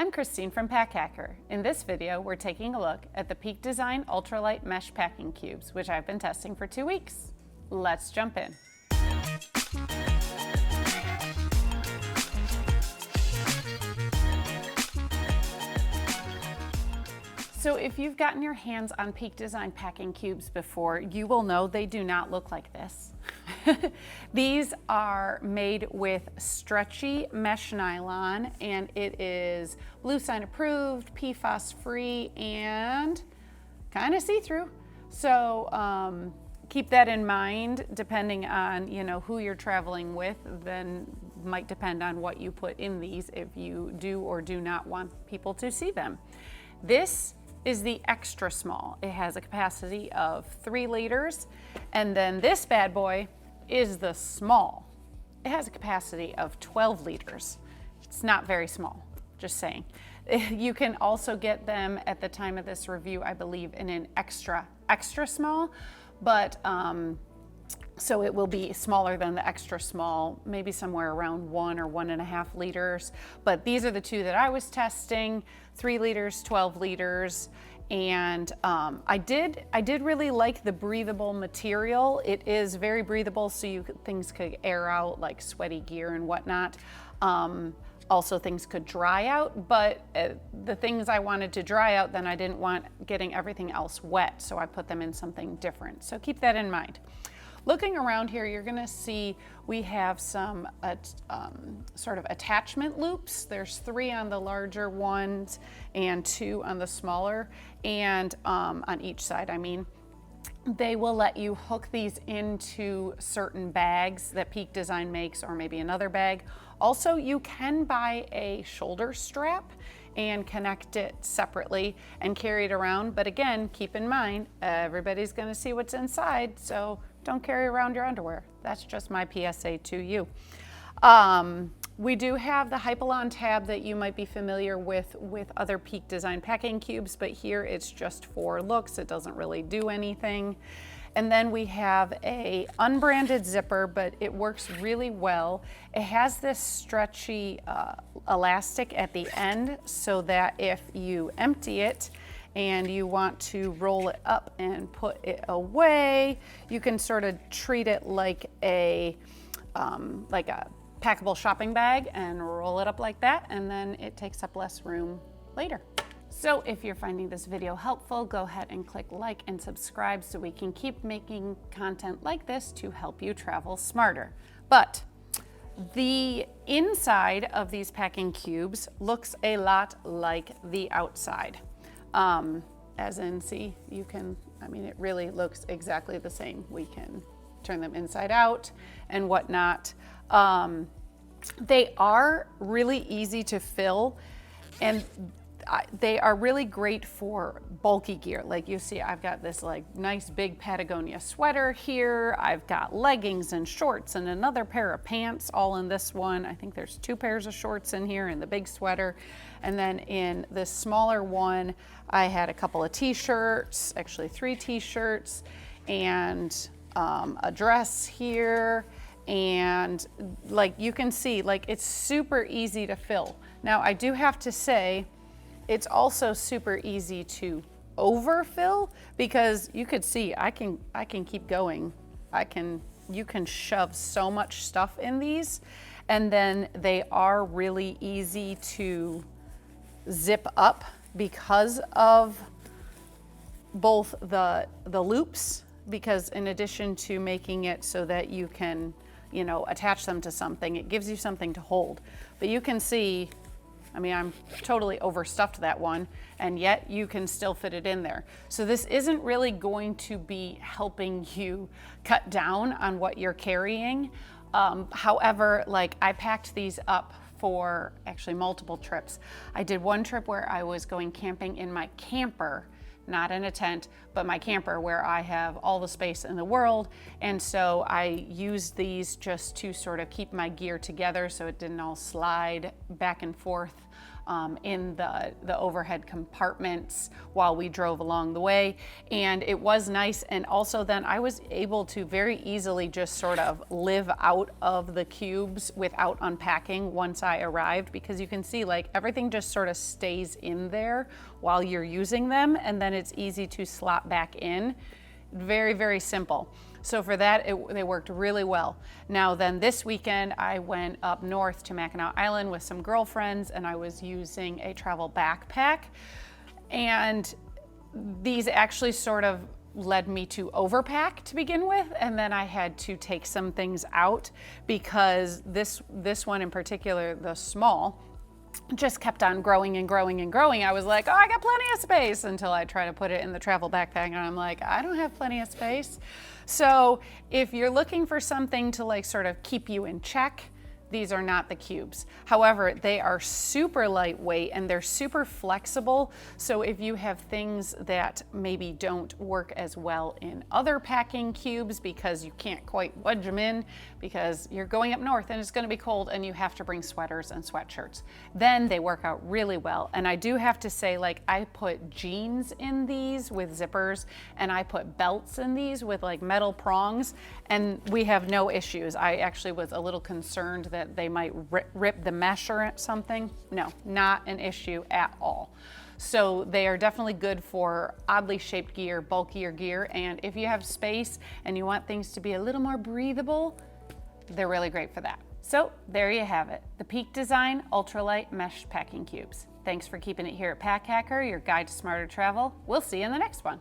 I'm Christine from Pack Hacker. In this video, we're taking a look at the Peak Design Ultralight Mesh Packing Cubes, which I've been testing for 2 weeks. Let's jump in. So if you've gotten your hands on Peak Design packing cubes before, you will know they do not look like this. These are made with stretchy mesh nylon, and it is Blue Sign approved, PFAS free, and kind of see-through. So keep that in mind. Depending on who you're traveling with, then might depend on what you put in these if you do or do not want people to see them. This is the extra small. It has a capacity of 3 liters, and then this bad boy is the small. It has a capacity of 12 liters. It's not very small, just saying. You can also get them at the time of this review, I believe, in an extra small, but so it will be smaller than the extra small, maybe somewhere around 1 or 1.5 liters. But these are the two that I was testing, 3 liters, 12 liters. And I did really like the breathable material. It is very breathable, so things could air out, like sweaty gear and whatnot. Also things could dry out, but the things I wanted to dry out, then I didn't want getting everything else wet, so I put them in something different. So keep that in mind. Looking around here, you're gonna see we have some sort of attachment loops. There's 3 on the larger ones and 2 on the smaller, and on each side, I mean. They will let you hook these into certain bags that Peak Design makes, or maybe another bag. Also, you can buy a shoulder strap and connect it separately and carry it around. But again, keep in mind, everybody's gonna see what's inside, so don't carry around your underwear. That's just my PSA to you. We do have the Hypalon tab that you might be familiar with other Peak Design packing cubes, but here it's just for looks. It doesn't really do anything. And then we have a unbranded zipper, but it works really well. It has this stretchy elastic at the end, so that if you empty it and you want to roll it up and put it away, you can sort of treat it like a packable shopping bag and roll it up like that, and then it takes up less room later. So if you're finding this video helpful, go ahead and click like and subscribe so we can keep making content like this to help you travel smarter. But the inside of these packing cubes looks a lot like the outside. As in, see, it really looks exactly the same. We can turn them inside out and whatnot. They are really easy to fill, and they are really great for bulky gear. Like you see, I've got this nice big Patagonia sweater here. I've got leggings and shorts and another pair of pants all in this one. I think there's 2 pairs of shorts in here and the big sweater. And then in this smaller one, I had a couple of t-shirts, actually 3 t-shirts, and a dress here. And you can see, it's super easy to fill. Now I do have to say, it's also super easy to overfill, because you could see I can keep going. You can shove so much stuff in these, and then they are really easy to zip up because of both the loops, because in addition to making it so that you can attach them to something, it gives you something to hold. But you can see, I'm totally overstuffed that one, and yet you can still fit it in there. So this isn't really going to be helping you cut down on what you're carrying. However, I packed these up for actually multiple trips. I did one trip where I was going camping in my camper, not in a tent, but my camper, where I have all the space in the world. And so I used these just to sort of keep my gear together so it didn't all slide back and forth in the overhead compartments while we drove along the way. And it was nice. And also then I was able to very easily just sort of live out of the cubes without unpacking once I arrived, because you can see like everything just sort of stays in there while you're using them, and then it's easy to slot back in. Very, very simple. So for that, they worked really well. Now then this weekend, I went up north to Mackinac Island with some girlfriends, and I was using a travel backpack. And these actually sort of led me to overpack to begin with, and then I had to take some things out because this one in particular, the small, just kept on growing and growing and growing. I was like, oh, I got plenty of space, until I try to put it in the travel backpack and I'm like, I don't have plenty of space. So if you're looking for something to like sort of keep you in check, these are not the cubes. However, they are super lightweight and they're super flexible. So if you have things that maybe don't work as well in other packing cubes because you can't quite wedge them in because you're going up north and it's going to be cold and you have to bring sweaters and sweatshirts, then they work out really well. And I do have to say, like, I put jeans in these with zippers, and I put belts in these with like metal prongs, and we have no issues. I actually was a little concerned that they might rip the mesh or something. No, not an issue at all. So they are definitely good for oddly shaped gear, bulkier gear, and if you have space and you want things to be a little more breathable, they're really great for that. So there you have it, the Peak Design Ultralight Mesh Packing Cubes. Thanks for keeping it here at Pack Hacker, your guide to smarter travel. We'll see you in the next one.